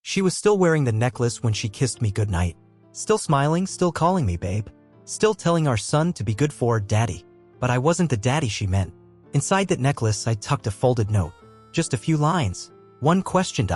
She was still wearing the necklace when she kissed me goodnight. Still smiling, still calling me babe. Still telling our son to be good for daddy. But I wasn't the daddy she meant. Inside that necklace, I tucked a folded note. Just a few lines. One question.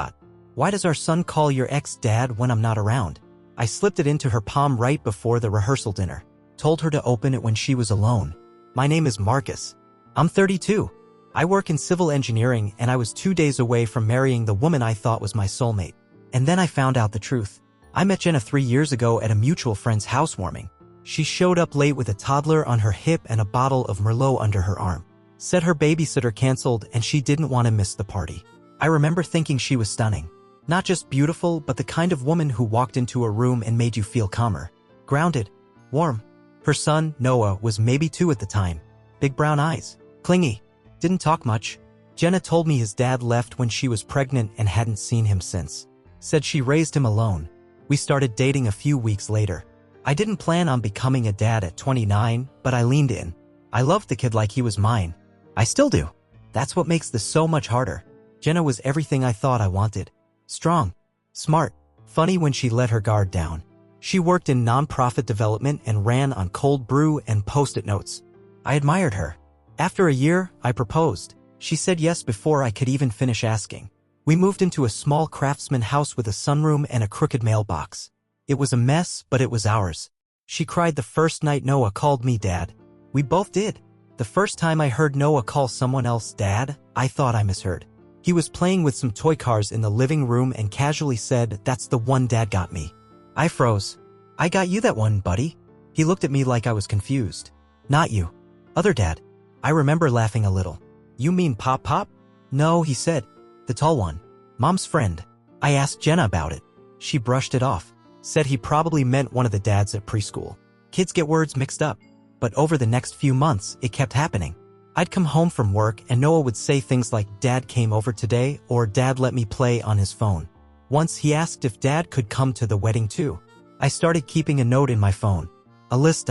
Why does our son call your ex dad when I'm not around? I slipped it into her palm right before the rehearsal dinner. Told her to open it when she was alone. My name is Marcus. I'm 32. I work in civil engineering and I was 2 days away from marrying the woman I thought was my soulmate. And then I found out the truth. I met Jenna 3 years ago at a mutual friend's housewarming. She showed up late with a toddler on her hip and a bottle of Merlot under her arm. Said her babysitter canceled and she didn't want to miss the party. I remember thinking she was stunning. Not just beautiful, but the kind of woman who walked into a room and made you feel calmer. Grounded. Warm. Her son, Noah, was maybe 2 at the time. Big brown eyes. Clingy. Didn't talk much. Jenna told me his dad left when she was pregnant and hadn't seen him since. Said she raised him alone. We started dating a few weeks later. I didn't plan on becoming a dad at 29, but I leaned in. I loved the kid like he was mine. I still do. That's what makes this so much harder. Jenna was everything I thought I wanted. Strong. Smart. Funny when she let her guard down. She worked in nonprofit development and ran on cold brew and post-it notes. I admired her. After a year, I proposed. She said yes before I could even finish asking. We moved into a small craftsman house with a sunroom and a crooked mailbox. It was a mess, but it was ours. She cried the first night Noah called me dad. We both did. The first time I heard Noah call someone else dad, I thought I misheard. He was playing with some toy cars in the living room and casually said, "That's the one dad got me." I froze. "I got you that one, buddy." He looked at me like I was confused. "Not you. Other dad." I remember laughing a little. "You mean Pop? "No," he said. "The tall one. Mom's friend." I asked Jenna about it. She brushed it off. Said he probably meant one of the dads at preschool. Kids get words mixed up. But over the next few months, it kept happening. I'd come home from work and Noah would say things like, "Dad came over today," or "Dad let me play on his phone." Once he asked if Dad could come to the wedding too. I started keeping a note in my phone. A list.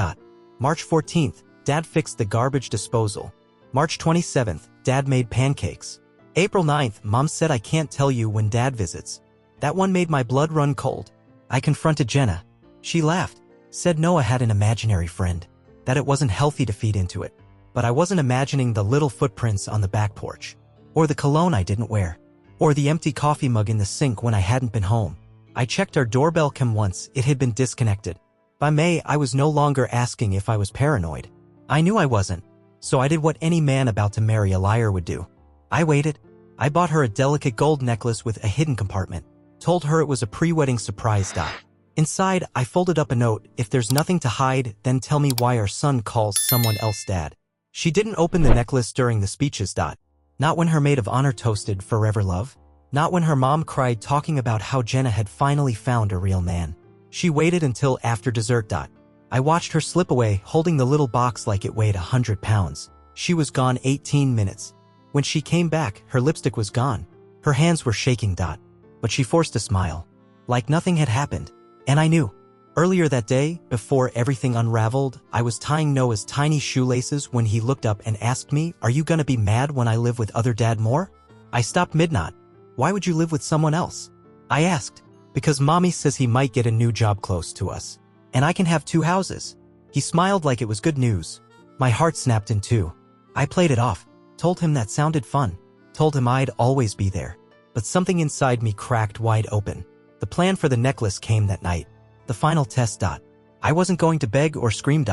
March 14th, Dad fixed the garbage disposal. March 27th, Dad made pancakes. April 9th, Mom said I can't tell you when Dad visits. That one made my blood run cold. I confronted Jenna. She laughed. Said Noah had an imaginary friend. That it wasn't healthy to feed into it. But I wasn't imagining the little footprints on the back porch. Or the cologne I didn't wear. Or the empty coffee mug in the sink when I hadn't been home. I checked our doorbell cam once, it had been disconnected. By May, I was no longer asking if I was paranoid. I knew I wasn't. So I did what any man about to marry a liar would do. I waited. I bought her a delicate gold necklace with a hidden compartment. Told her it was a pre-wedding surprise. Inside, I folded up a note, "If there's nothing to hide, then tell me why our son calls someone else dad." She didn't open the necklace during the speeches. Not when her maid of honor toasted "Forever Love." Not when her mom cried talking about how Jenna had finally found a real man. She waited until after dessert. I watched her slip away, holding the little box like it weighed 100 pounds. She was gone 18 minutes. When she came back, her lipstick was gone. Her hands were shaking. But she forced a smile. Like nothing had happened. And I knew. Earlier that day, before everything unraveled, I was tying Noah's tiny shoelaces when he looked up and asked me, "Are you gonna be mad when I live with other dad more?" I stopped mid-knot. "Why would you live with someone else?" I asked. "Because mommy says he might get a new job close to us. And I can have 2 houses." He smiled like it was good news. My heart snapped in two. I played it off. Told him that sounded fun. Told him I'd always be there. But something inside me cracked wide open. The plan for the necklace came that night. The final test. I wasn't going to beg or scream.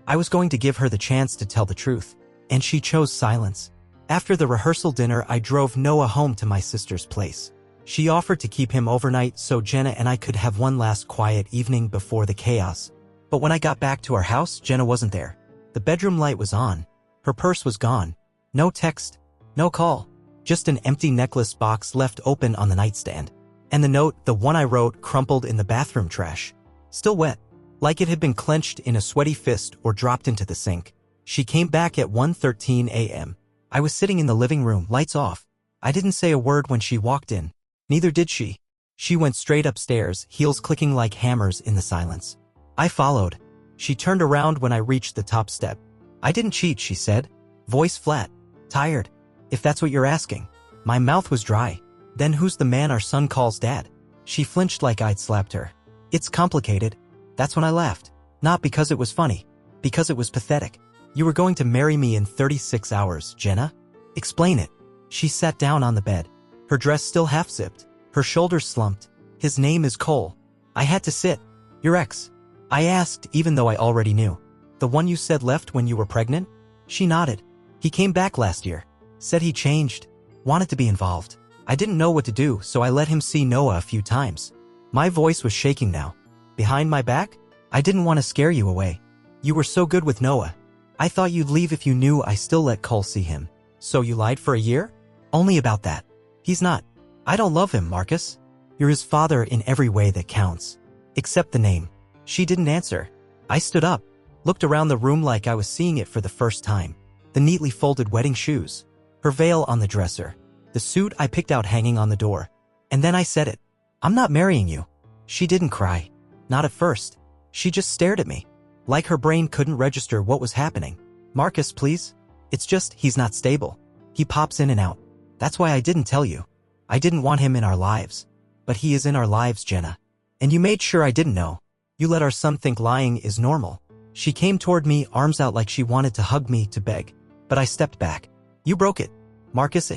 I was going to give her the chance to tell the truth. And she chose silence. After the rehearsal dinner, I drove Noah home to my sister's place. She offered to keep him overnight so Jenna and I could have one last quiet evening before the chaos. But when I got back to our house, Jenna wasn't there. The bedroom light was on. Her purse was gone. No text. No call. Just an empty necklace box left open on the nightstand. And the note, the one I wrote, crumpled in the bathroom trash. Still wet. Like it had been clenched in a sweaty fist or dropped into the sink. She came back at 1:13 a.m. I was sitting in the living room, lights off. I didn't say a word when she walked in. Neither did she. She went straight upstairs, heels clicking like hammers in the silence. I followed. She turned around when I reached the top step. "I didn't cheat," she said. Voice flat. "Tired. If that's what you're asking." My mouth was dry. "Then who's the man our son calls dad?" She flinched like I'd slapped her. It's complicated. That's when I laughed. Not because it was funny. Because it was pathetic. You were going to marry me in 36 hours, Jenna? Explain it. She sat down on the bed. Her dress still half-zipped. Her shoulders slumped. His name is Cole. I had to sit. Your ex. I asked even though I already knew. The one you said left when you were pregnant? She nodded. He came back last year. Said he changed. Wanted to be involved. I didn't know what to do, so I let him see Noah a few times. My voice was shaking now. Behind my back? I didn't want to scare you away. You were so good with Noah. I thought you'd leave if you knew I still let Cole see him. So you lied for a year? Only about that. He's not. I don't love him, Marcus. You're his father in every way that counts. Except the name. She didn't answer. I stood up, looked around the room like I was seeing it for the first time. The neatly folded wedding shoes. Her veil on the dresser. The suit I picked out hanging on the door. And then I said it. I'm not marrying you. She didn't cry. Not at first. She just stared at me. Like her brain couldn't register what was happening. Marcus, please. It's just he's not stable. He pops in and out. That's why I didn't tell you. I didn't want him in our lives. But he is in our lives, Jenna. And you made sure I didn't know. You let our son think lying is normal. She came toward me, arms out like she wanted to hug me, to beg. But I stepped back. You broke it. Marcus.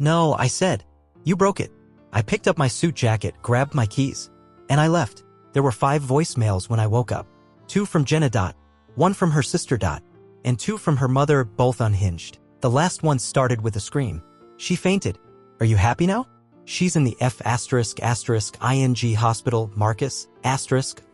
No, I said. You broke it. I picked up my suit jacket, grabbed my keys. And I left. There were 5 voicemails when I woke up. 2 from Jenna. 1 from her sister. And 2 from her mother, both unhinged. The last one started with a scream. She fainted. Are you happy now? She's in the F***ing hospital, Marcus, **.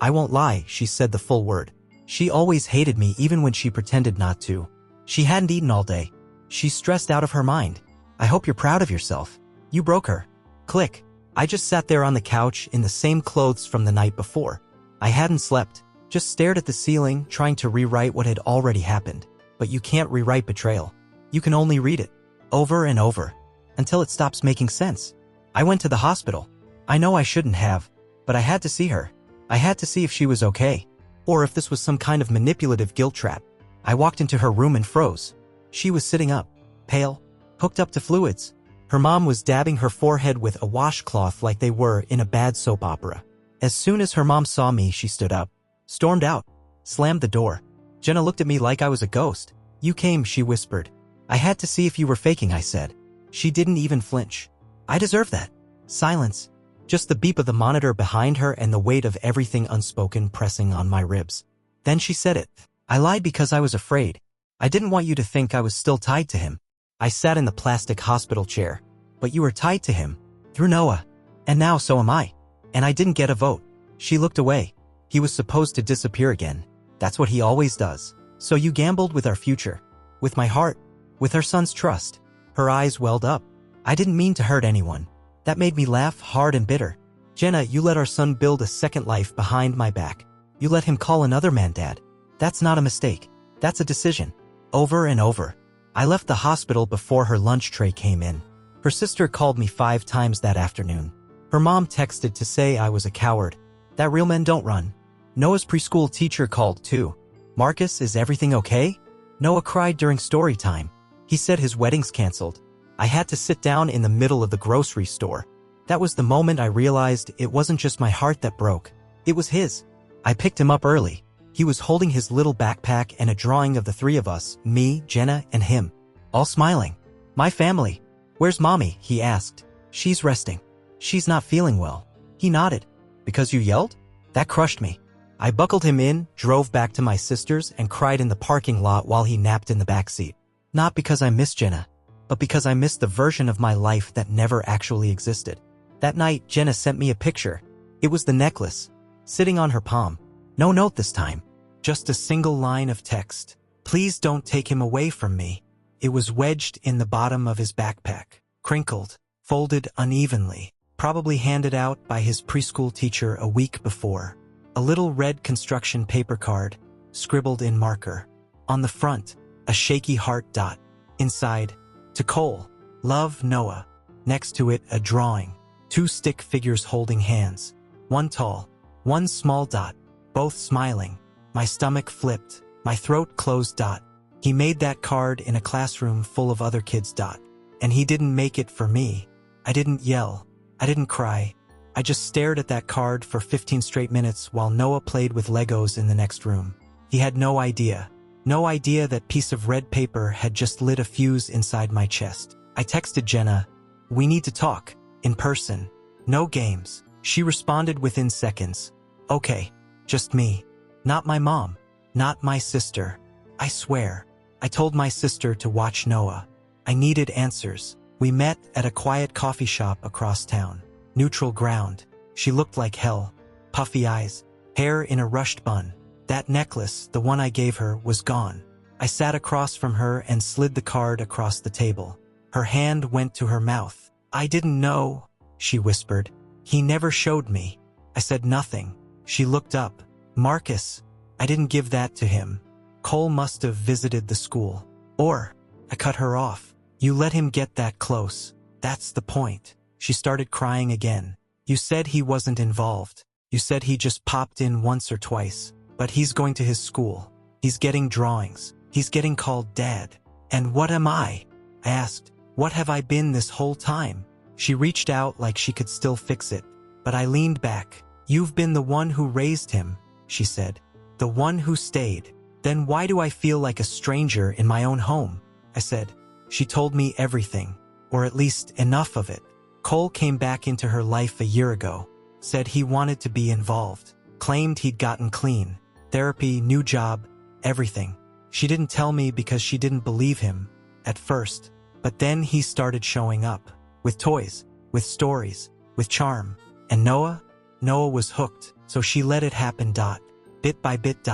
I won't lie, she said the full word. She always hated me even when she pretended not to. She hadn't eaten all day. She's stressed out of her mind. I hope you're proud of yourself. You broke her. Click. I just sat there on the couch in the same clothes from the night before. I hadn't slept. Just stared at the ceiling, trying to rewrite what had already happened. But you can't rewrite betrayal. You can only read it. Over and over. Until it stops making sense. I went to the hospital. I know I shouldn't have, but I had to see her. I had to see if she was okay, or if this was some kind of manipulative guilt trap. I walked into her room and froze. She was sitting up, pale, hooked up to fluids. Her mom was dabbing her forehead with a washcloth like they were in a bad soap opera. As soon as her mom saw me, she stood up, stormed out, slammed the door. Jenna looked at me like I was a ghost. You came, she whispered. I had to see if you were faking, I said. She didn't even flinch. I deserve that. Silence. Just the beep of the monitor behind her and the weight of everything unspoken pressing on my ribs. Then she said it. I lied because I was afraid. I didn't want you to think I was still tied to him. I sat in the plastic hospital chair. But you were tied to him. Through Noah. And now so am I. And I didn't get a vote. She looked away. He was supposed to disappear again. That's what he always does. So you gambled with our future. With my heart. With our son's trust. Her eyes welled up. I didn't mean to hurt anyone. That made me laugh hard and bitter. Jenna, you let our son build a second life behind my back. You let him call another man dad. That's not a mistake. That's a decision. Over and over. I left the hospital before her lunch tray came in. Her sister called me 5 times that afternoon. Her mom texted to say I was a coward. That real men don't run. Noah's preschool teacher called too. Marcus, is everything okay? Noah cried during story time. He said his wedding's canceled. I had to sit down in the middle of the grocery store. That was the moment I realized it wasn't just my heart that broke. It was his. I picked him up early. He was holding his little backpack and a drawing of the 3 of us, me, Jenna, and him. All smiling. My family. Where's mommy? He asked. She's resting. She's not feeling well. He nodded. Because you yelled? That crushed me. I buckled him in, drove back to my sister's, and cried in the parking lot while he napped in the backseat. Not because I miss Jenna, but because I missed the version of my life that never actually existed. That night, Jenna sent me a picture. It was the necklace, sitting on her palm. No note this time. Just a single line of text. Please don't take him away from me. It was wedged in the bottom of his backpack, crinkled, folded unevenly, probably handed out by his preschool teacher a week before. A little red construction paper card, scribbled in marker. On the front, a shaky heart dot. Inside, to Cole, love, Noah. Next to it, a drawing. 2 stick figures holding hands. 1 tall, 1 small dot. Both smiling. My stomach flipped. My throat closed dot. He made that card in a classroom full of other kids dot. And he didn't make it for me. I didn't yell. I didn't cry. I just stared at that card for 15 straight minutes while Noah played with Legos in the next room. He had no idea that piece of red paper had just lit a fuse inside my chest. I texted Jenna, "We need to talk, in person. No games." She responded within seconds. "Okay, just me. Not my mom. Not my sister. I swear." I told my sister to watch Noah. I needed answers. We met at a quiet coffee shop across town. Neutral ground. She looked like hell. Puffy eyes. Hair in a rushed bun. That necklace, the one I gave her, was gone. I sat across from her and slid the card across the table. Her hand went to her mouth. "I didn't know," she whispered. "He never showed me." I said nothing. She looked up. "Marcus, I didn't give that to him. Cole must have visited the school. Or," I cut her off, "you let him get that close. That's the point." She started crying again. "You said he wasn't involved. You said he just popped in once or twice. But he's going to his school. He's getting drawings. He's getting called Dad. And what am I?" I asked. "What have I been this whole time?" She reached out like she could still fix it. But I leaned back. "You've been the one who raised him," she said. "The one who stayed. Then why do I feel like a stranger in my own home?" I said. She told me everything, or at least enough of it. Cole came back into her life a year ago. Said he wanted to be involved. Claimed he'd gotten clean. Therapy, new job, everything. She didn't tell me because she didn't believe him at first. But then he started showing up. With toys, with stories, with charm. And Noah was hooked, so she let it happen. Bit by bit.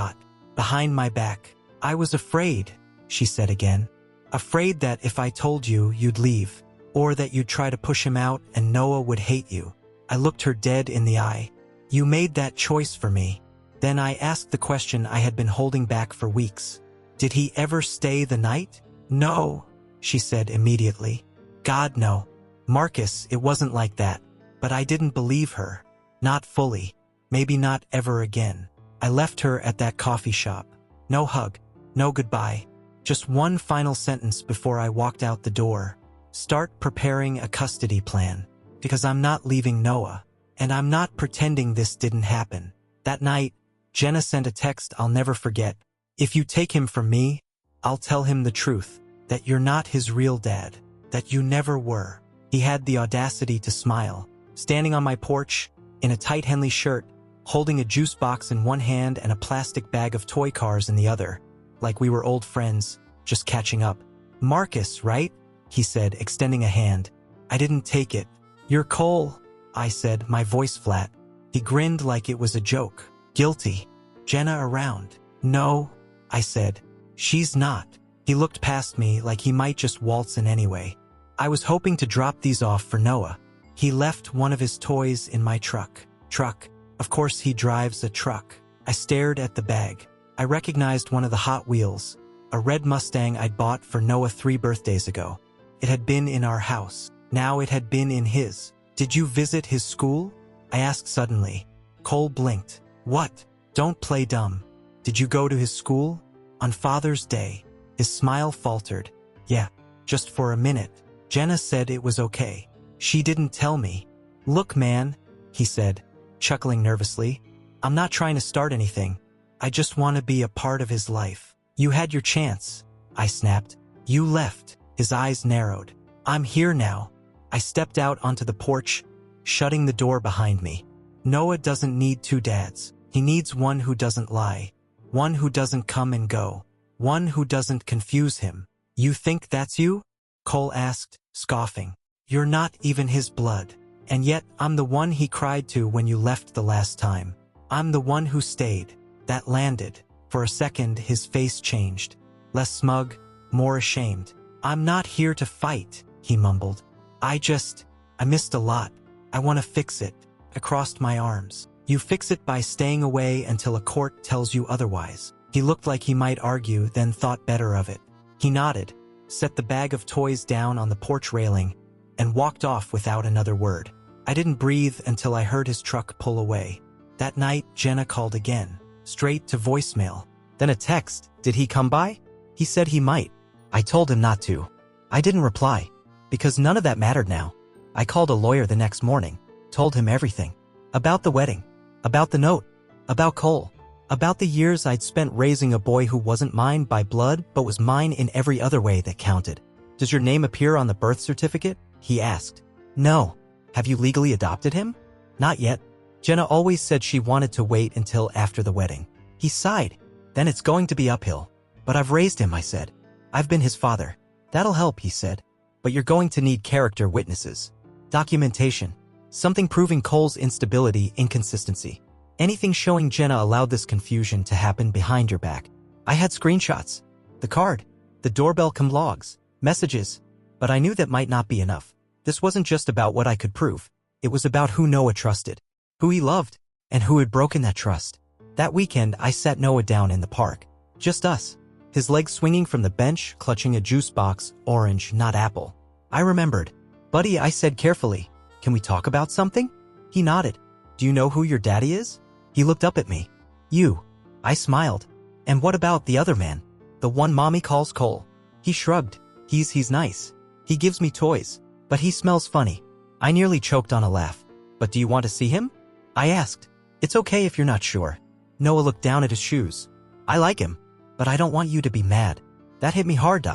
Behind my back. "I was afraid," she said again. "Afraid that if I told you, you'd leave. Or that you'd try to push him out and Noah would hate you." I looked her dead in the eye. "You made that choice for me." Then I asked the question I had been holding back for weeks. "Did he ever stay the night?" "No," she said immediately. "God, no. Marcus, it wasn't like that." But I didn't believe her. Not fully. Maybe not ever again. I left her at that coffee shop. No hug. No goodbye. Just one final sentence before I walked out the door. "Start preparing a custody plan. Because I'm not leaving Noah. And I'm not pretending this didn't happen." That night, Jenna sent a text I'll never forget. "If you take him from me, I'll tell him the truth. That you're not his real dad. That you never were." He had the audacity to smile. Standing on my porch, in a tight Henley shirt, holding a juice box in one hand and a plastic bag of toy cars in the other. Like we were old friends, just catching up. "Marcus, right?" he said, extending a hand. I didn't take it. "You're Cole," I said, my voice flat. He grinned like it was a joke. "Guilty. Jenna around?" "No," I said. "She's not." He looked past me like he might just waltz in anyway. I was hoping to drop these off for Noah. He left one of his toys in my truck. Of course he drives a truck. I stared at the bag. I recognized one of the Hot Wheels, a red Mustang I'd bought for Noah 3 birthdays ago. It had been in our house. Now it had been in his. "Did you visit his school?" I asked suddenly. Cole blinked. "What? Don't play dumb. Did you go to his school? On Father's Day?" His smile faltered. "Yeah, just for a minute. Jenna said it was okay. She didn't tell me." "Look, man," he said, chuckling nervously. "I'm not trying to start anything. I just want to be a part of his life." "You had your chance," I snapped. "You left." His eyes narrowed. "I'm here now." I stepped out onto the porch, shutting the door behind me. Noah doesn't need 2 dads. He needs one who doesn't lie. One who doesn't come and go. One who doesn't confuse him. "You think that's you?" Cole asked, scoffing. "You're not even his blood. And yet, I'm the one he cried to when you left the last time. I'm the one who stayed." That landed. For a second, his face changed. Less smug, more ashamed. "I'm not here to fight," he mumbled. I missed a lot. I want to fix it." I crossed my arms. "You fix it by staying away until a court tells you otherwise." He looked like he might argue, then thought better of it. He nodded, set the bag of toys down on the porch railing, and walked off without another word. I didn't breathe until I heard his truck pull away. That night, Jenna called again, straight to voicemail. Then a text. "Did he come by?" He said he might. I told him not to. I didn't reply, because none of that mattered now. I called a lawyer the next morning, Told him everything. About the wedding. About the note. About Cole. About the years I'd spent raising a boy who wasn't mine by blood but was mine in every other way that counted. Does your name appear on the birth certificate? He asked. No. Have you legally adopted him? Not yet. Jenna always said she wanted to wait until after the wedding. He sighed. Then it's going to be uphill. But I've raised him, I said. I've been his father. That'll help, he said. But you're going to need character witnesses. Documentation. Something proving Cole's instability, inconsistency. Anything showing Jenna allowed this confusion to happen behind your back. I had screenshots. The card. The doorbell cam logs. Messages. But I knew that might not be enough. This wasn't just about what I could prove. It was about who Noah trusted. Who he loved. And who had broken that trust. That weekend, I sat Noah down in the park. Just us. His legs swinging from the bench, clutching a juice box, orange, not apple. I remembered. Buddy, I said carefully, can we talk about something? He nodded. Do you know who your daddy is? He looked up at me. You. I smiled. And what about the other man? The one mommy calls Cole. He shrugged. He's nice. He gives me toys. But he smells funny. I nearly choked on a laugh. But do you want to see him? I asked. It's okay if you're not sure. Noah looked down at his shoes. I like him. But I don't want you to be mad. That hit me hard.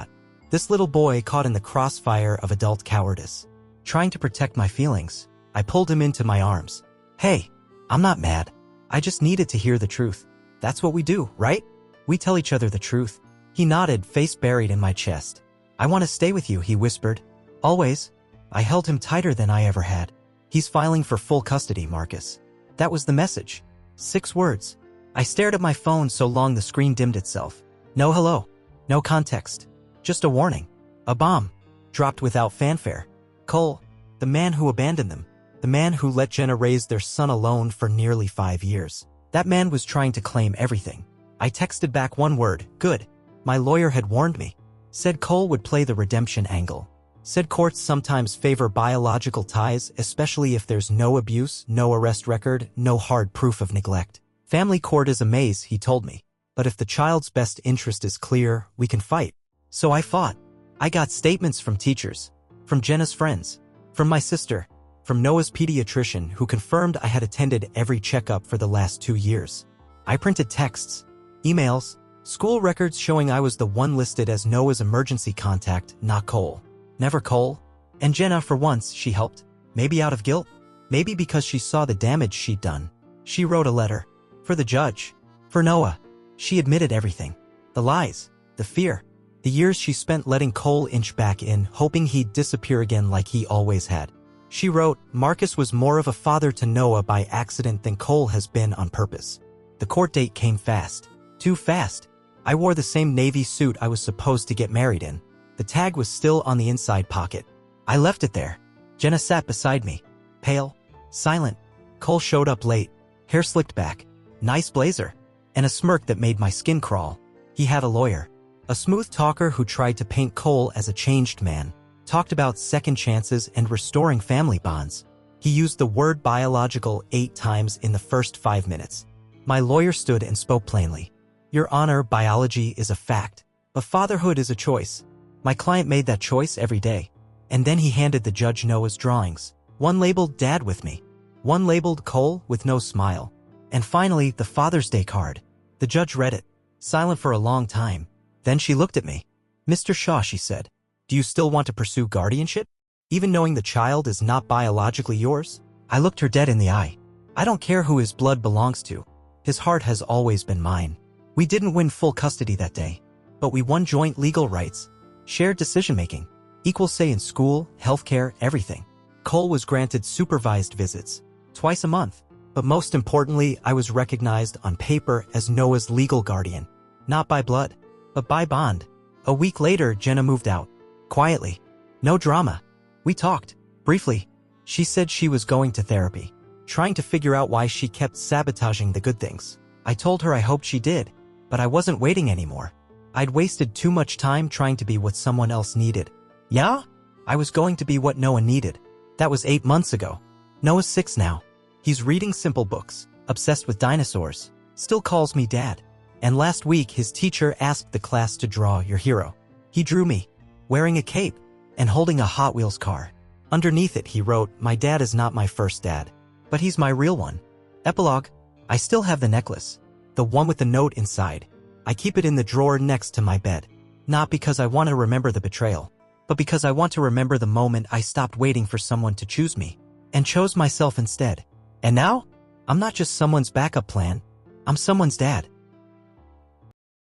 This little boy caught in the crossfire of adult cowardice. Trying to protect my feelings, I pulled him into my arms. Hey, I'm not mad. I just needed to hear the truth. That's what we do, right? We tell each other the truth. He nodded, face buried in my chest. I want to stay with you, he whispered. Always. I held him tighter than I ever had. He's filing for full custody, Marcus. That was the message. 6 words. I stared at my phone so long the screen dimmed itself. No hello. No context. Just a warning. A bomb. Dropped without fanfare. Cole. The man who abandoned them. The man who let Jenna raise their son alone for nearly 5 years. That man was trying to claim everything. I texted back one word. Good. My lawyer had warned me. Said Cole would play the redemption angle. Said courts sometimes favor biological ties, especially if there's no abuse, no arrest record, no hard proof of neglect. Family court is a maze, he told me. But if the child's best interest is clear, we can fight. So I fought. I got statements from teachers, from Jenna's friends, from my sister, from Noah's pediatrician who confirmed I had attended every checkup for the last 2 years. I printed texts, emails, school records showing I was the one listed as Noah's emergency contact, not Cole. Never Cole. And Jenna, for once, she helped. Maybe out of guilt. Maybe because she saw the damage she'd done. She wrote a letter. For the judge. For Noah. She admitted everything. The lies. The fear. The years she spent letting Cole inch back in, hoping he'd disappear again like he always had. She wrote, Marcus was more of a father to Noah by accident than Cole has been on purpose. The court date came fast. Too fast. I wore the same navy suit I was supposed to get married in. The tag was still on the inside pocket. I left it there. Jenna sat beside me. Pale. Silent. Cole showed up late. Hair slicked back. Nice blazer. And a smirk that made my skin crawl. He had a lawyer. A smooth talker who tried to paint Cole as a changed man. Talked about second chances and restoring family bonds. He used the word biological 8 times in the first 5 minutes. My lawyer stood and spoke plainly. Your Honor, biology is a fact. But fatherhood is a choice. My client made that choice every day. And then he handed the judge Noah's drawings. One labeled Dad with me. One labeled Cole with no smile. And finally, the Father's Day card. The judge read it. Silent for a long time. Then she looked at me. Mr. Shaw, she said. Do you still want to pursue guardianship? Even knowing the child is not biologically yours? I looked her dead in the eye. I don't care who his blood belongs to. His heart has always been mine. We didn't win full custody that day. But we won joint legal rights. Shared decision-making. Equal say in school, healthcare, everything. Cole was granted supervised visits. Twice a month. But most importantly, I was recognized on paper as Noah's legal guardian. Not by blood, but by bond. A week later, Jenna moved out. Quietly. No drama. We talked. Briefly. She said she was going to therapy. Trying to figure out why she kept sabotaging the good things. I told her I hoped she did. But I wasn't waiting anymore. I'd wasted too much time trying to be what someone else needed. Yeah? I was going to be what Noah needed. That was 8 months ago. Noah's 6 now. He's reading simple books, obsessed with dinosaurs, still calls me Dad. And last week his teacher asked the class to draw your hero. He drew me, wearing a cape, and holding a Hot Wheels car. Underneath it he wrote, my dad is not my first dad. But he's my real one. Epilogue. I still have the necklace. The one with the note inside. I keep it in the drawer next to my bed. Not because I want to remember the betrayal, but because I want to remember the moment I stopped waiting for someone to choose me, and chose myself instead. And now, I'm not just someone's backup plan. I'm someone's dad.